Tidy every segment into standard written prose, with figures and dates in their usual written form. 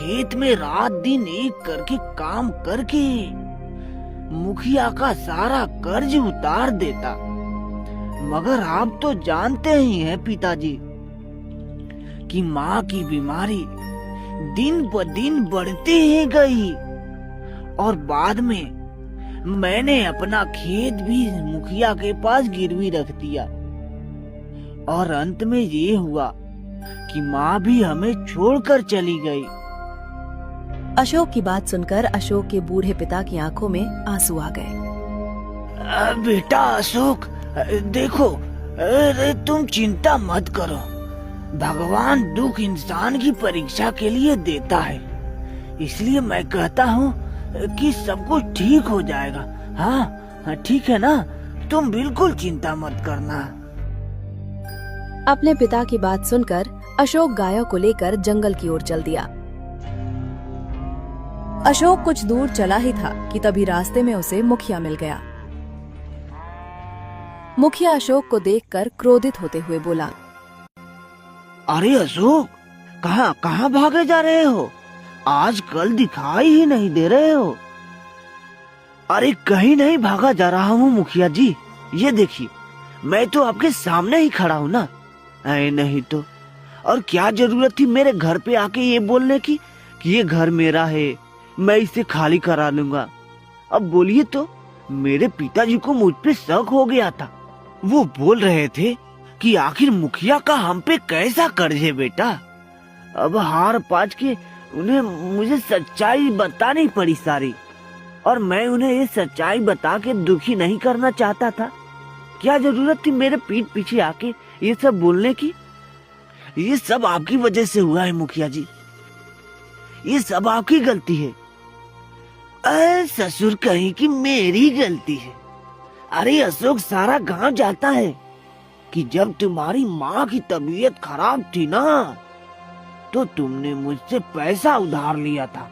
खेत में रात दिन एक करके काम करके मुखिया का सारा कर्ज उतार देता। मगर आप तो जानते ही हैं पिताजी कि माँ की बीमारी दिन ब दिन बढ़ती ही गई और बाद में मैंने अपना खेत भी मुखिया के पास गिरवी रख दिया और अंत में ये हुआ कि माँ भी हमें छोड़कर चली गई। अशोक की बात सुनकर अशोक के बूढ़े पिता की आंखों में आंसू आ गए। बेटा अशोक, देखो, अरे तुम चिंता मत करो। भगवान दुख इंसान की परीक्षा के लिए देता है, इसलिए मैं कहता हूँ कि सब कुछ ठीक हो जाएगा। हाँ ठीक है ना, तुम बिल्कुल चिंता मत करना। अपने पिता की बात सुनकर अशोक गायों को लेकर जंगल की ओर चल दिया। अशोक कुछ दूर चला ही था कि तभी रास्ते में उसे मुखिया मिल गया। मुखिया अशोक को देखकर क्रोधित होते हुए बोला, अरे अशोक, कहाँ भागे जा रहे हो? आजकल दिखाई ही नहीं दे रहे हो। अरे कहीं नहीं भागा जा रहा हूँ मुखिया जी, ये देखिए मैं तो आपके सामने ही खड़ा हूँ ना। अरे नहीं तो, और क्या जरूरत थी मेरे घर पे आके ये बोलने की कि ये घर मेरा है, मैं इसे खाली करा लूंगा। अब बोलिए तो, मेरे पिताजी को मुझ पे शक हो गया था। वो बोल रहे थे कि आखिर मुखिया का हम पे कैसा कर्ज है बेटा। अब हार पाच के उन्हें मुझे सच्चाई बतानी पड़ी सारी, और मैं उन्हें ये सच्चाई बता के दुखी नहीं करना चाहता था। क्या जरूरत थी मेरे पीठ पीछे आके ये सब बोलने की? ये सब आपकी वजह से हुआ है मुखिया जी, ये सब आपकी गलती है। अरे ससुर कहीं की मेरी गलती है। अरे अशोक, सारा गांव जाता है कि जब तुम्हारी माँ की तबीयत खराब थी ना, तो तुमने मुझसे पैसा उधार लिया था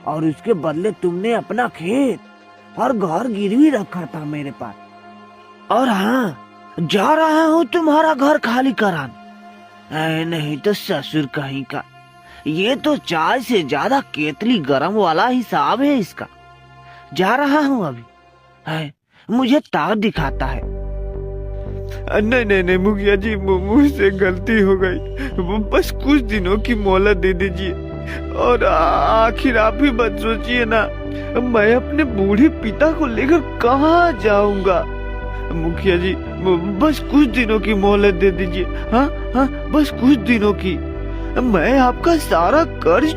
और उसके बदले तुमने अपना खेत और घर गिरवी रखा था मेरे पास। और हाँ, जा रहा हूँ तुम्हारा घर खाली कराने। नहीं तो ससुर कहीं का, ये तो चाय से ज्यादा केतली गरम वाला हिसाब है इसका। जा रहा हूँ अभी, मुझे ताव दिखाता है। नहीं मुखिया जी, मुझसे गलती हो गई। बस कुछ दिनों की मोहलत दे दीजिए। और आखिर आप ही मत सोचिए ना, मैं अपने बूढ़े पिता को लेकर कहाँ जाऊंगा। मुखिया जी, बस कुछ दिनों की मोहलत दे दीजिए। हाँ, बस कुछ दिनों की। मैं आपका सारा कर्ज